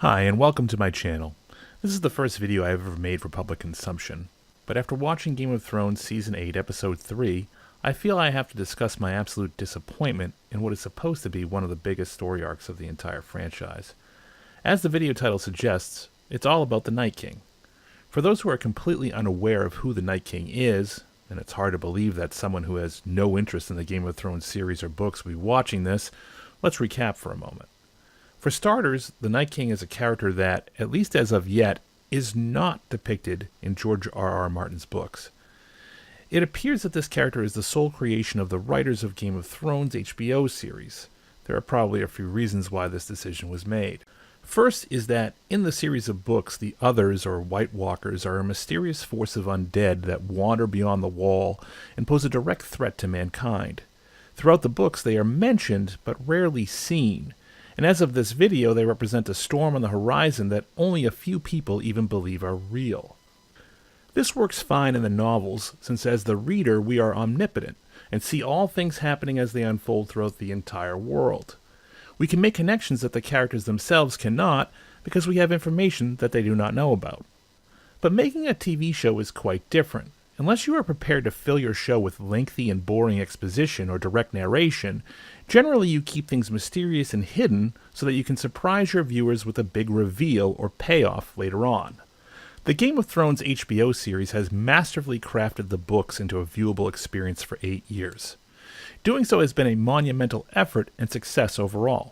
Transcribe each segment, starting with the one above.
Hi, and welcome to my channel. This is the first video I have ever made for public consumption, but after watching Game of Thrones Season 8, Episode 3, I feel I have to discuss my absolute disappointment in what is supposed to be one of the biggest story arcs of the entire franchise. As the video title suggests, it's all about the Night King. For those who are completely unaware of who the Night King is, and it's hard to believe that someone who has no interest in the Game of Thrones series or books will be watching this, let's recap for a moment. For starters, the Night King is a character that, at least as of yet, is not depicted in George R.R. Martin's books. It appears that this character is the sole creation of the writers of Game of Thrones HBO series. There are probably a few reasons why this decision was made. First is that in the series of books, the Others, or White Walkers, are a mysterious force of undead that wander beyond the wall and pose a direct threat to mankind. Throughout the books, they are mentioned, but rarely seen. And as of this video, they represent a storm on the horizon that only a few people even believe are real. This works fine in the novels, since as the reader we are omnipotent, and see all things happening as they unfold throughout the entire world. We can make connections that the characters themselves cannot, because we have information that they do not know about. But making a TV show is quite different. Unless you are prepared to fill your show with lengthy and boring exposition or direct narration, generally you keep things mysterious and hidden so that you can surprise your viewers with a big reveal or payoff later on. The Game of Thrones HBO series has masterfully crafted the books into a viewable experience for 8 years. Doing so has been a monumental effort and success overall.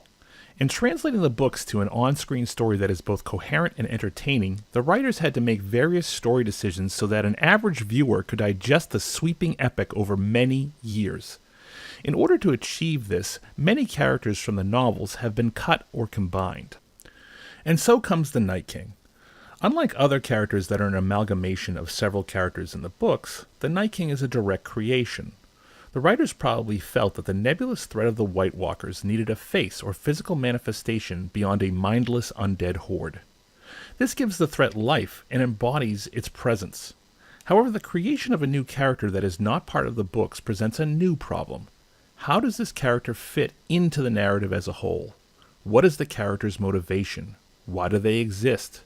In translating the books to an on-screen story that is both coherent and entertaining, the writers had to make various story decisions so that an average viewer could digest the sweeping epic over many years. In order to achieve this, many characters from the novels have been cut or combined. And so comes the Night King. Unlike other characters that are an amalgamation of several characters in the books, the Night King is a direct creation. The writers probably felt that the nebulous threat of the White Walkers needed a face or physical manifestation beyond a mindless undead horde. This gives the threat life and embodies its presence. However, the creation of a new character that is not part of the books presents a new problem. How does this character fit into the narrative as a whole? What is the character's motivation? Why do they exist?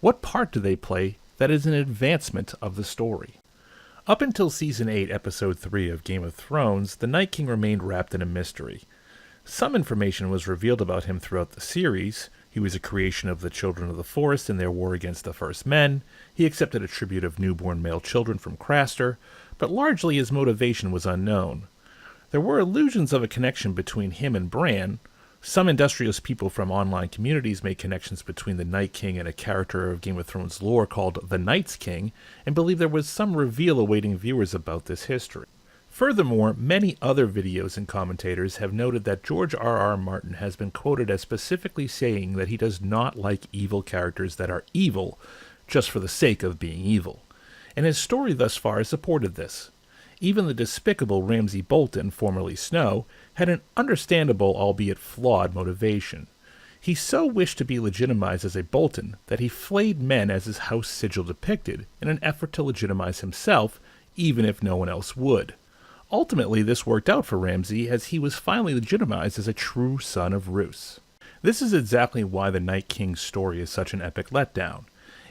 What part do they play that is an advancement of the story? Up until Season 8, Episode 3 of Game of Thrones, the Night King remained wrapped in a mystery. Some information was revealed about him throughout the series. He was a creation of the Children of the Forest in their war against the First Men. He accepted a tribute of newborn male children from Craster, but largely his motivation was unknown. There were illusions of a connection between him and Bran. Some industrious people from online communities made connections between the Night King and a character of Game of Thrones lore called the Night's King, and believe there was some reveal awaiting viewers about this history. Furthermore, many other videos and commentators have noted that George R.R. Martin has been quoted as specifically saying that he does not like evil characters that are evil just for the sake of being evil, and his story thus far has supported this. Even the despicable Ramsay Bolton, formerly Snow, had an understandable, albeit flawed, motivation. He so wished to be legitimized as a Bolton that he flayed men as his house sigil depicted in an effort to legitimize himself, even if no one else would. Ultimately, this worked out for Ramsay as he was finally legitimized as a true son of Roose. This is exactly why the Night King's story is such an epic letdown.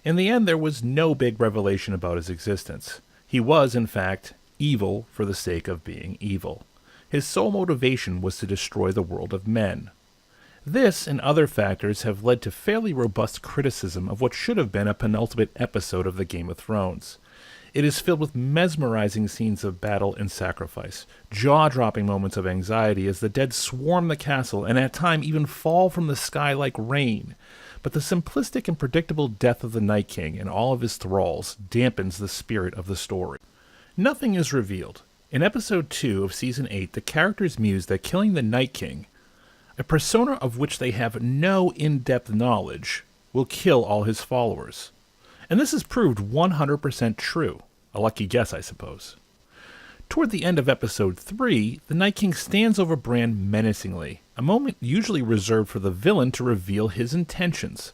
In the end, there was no big revelation about his existence. He was, in fact, evil for the sake of being evil. His sole motivation was to destroy the world of men. This and other factors have led to fairly robust criticism of what should have been a penultimate episode of the Game of Thrones. It is filled with mesmerizing scenes of battle and sacrifice, jaw-dropping moments of anxiety as the dead swarm the castle and at times even fall from the sky like rain. But the simplistic and predictable death of the Night King and all of his thralls dampens the spirit of the story. Nothing is revealed. In Episode 2 of Season 8, the characters muse that killing the Night King, a persona of which they have no in-depth knowledge, will kill all his followers. And this is proved 100% true. A lucky guess, I suppose. Toward the end of Episode 3, the Night King stands over Bran menacingly, a moment usually reserved for the villain to reveal his intentions.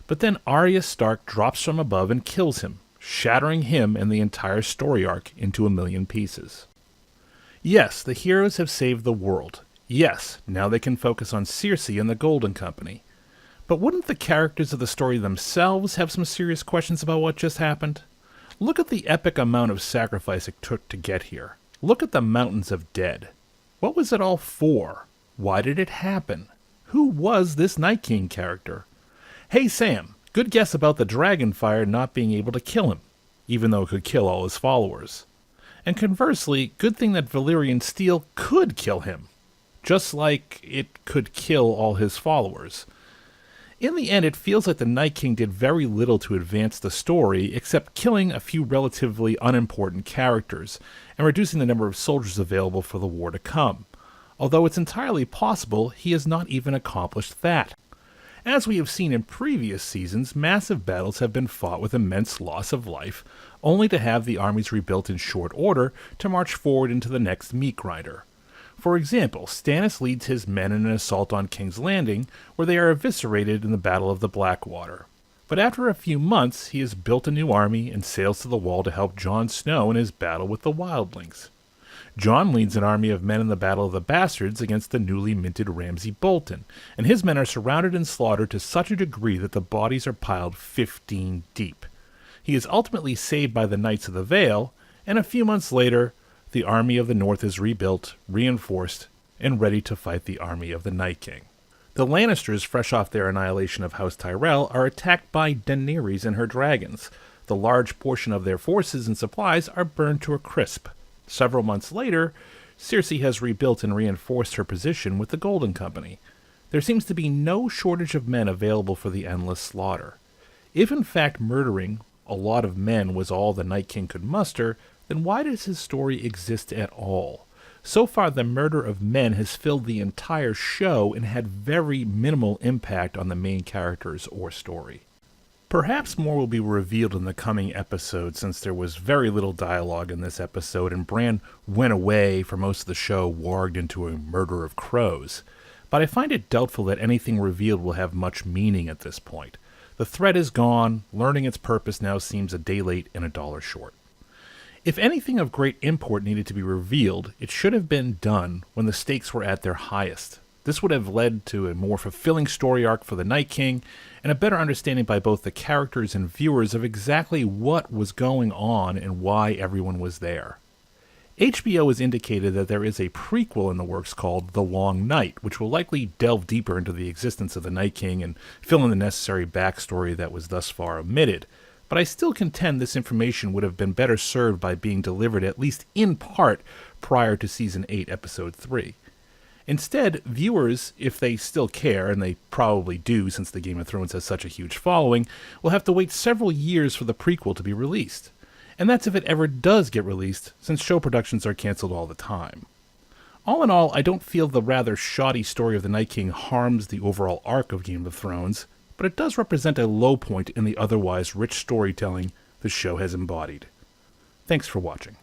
But then Arya Stark drops from above and kills him, shattering him and the entire story arc into a million pieces. Yes, the heroes have saved the world. Yes, now they can focus on Cersei and the Golden Company. But wouldn't the characters of the story themselves have some serious questions about what just happened? Look at the epic amount of sacrifice it took to get here. Look at the mountains of dead. What was it all for? Why did it happen? Who was this Night King character? Hey Sam, good guess about the dragon fire not being able to kill him, even though it could kill all his followers. And conversely, good thing that Valyrian steel could kill him, just like it could kill all his followers. In the end, it feels like the Night King did very little to advance the story, except killing a few relatively unimportant characters, and reducing the number of soldiers available for the war to come. Although it's entirely possible he has not even accomplished that. As we have seen in previous seasons, massive battles have been fought with immense loss of life, only to have the armies rebuilt in short order to march forward into the next meat grinder. For example, Stannis leads his men in an assault on King's Landing, where they are eviscerated in the Battle of the Blackwater. But after a few months, he has built a new army and sails to the Wall to help Jon Snow in his battle with the Wildlings. Jon leads an army of men in the Battle of the Bastards against the newly minted Ramsay Bolton, and his men are surrounded and slaughtered to such a degree that the bodies are piled 15 deep. He is ultimately saved by the Knights of the Vale, and a few months later, the army of the North is rebuilt, reinforced, and ready to fight the army of the Night King. The Lannisters, fresh off their annihilation of House Tyrell, are attacked by Daenerys and her dragons. The large portion of their forces and supplies are burned to a crisp. Several months later, Cersei has rebuilt and reinforced her position with the Golden Company. There seems to be no shortage of men available for the endless slaughter. If in fact murdering a lot of men was all the Night King could muster, then why does his story exist at all? So far, the murder of men has filled the entire show and had very minimal impact on the main characters or story. Perhaps more will be revealed in the coming episode, since there was very little dialogue in this episode and Bran went away for most of the show warged into a murder of crows. But I find it doubtful that anything revealed will have much meaning at this point. The threat is gone, learning its purpose now seems a day late and a dollar short. If anything of great import needed to be revealed, it should have been done when the stakes were at their highest. This would have led to a more fulfilling story arc for the Night King, and a better understanding by both the characters and viewers of exactly what was going on and why everyone was there. HBO has indicated that there is a prequel in the works called The Long Night, which will likely delve deeper into the existence of the Night King and fill in the necessary backstory that was thus far omitted. But I still contend this information would have been better served by being delivered at least in part prior to Season 8, Episode 3. Instead, viewers, if they still care, and they probably do since the Game of Thrones has such a huge following, will have to wait several years for the prequel to be released. And that's if it ever does get released, since show productions are cancelled all the time. All in all, I don't feel the rather shoddy story of the Night King harms the overall arc of Game of Thrones, but it does represent a low point in the otherwise rich storytelling the show has embodied. Thanks for watching.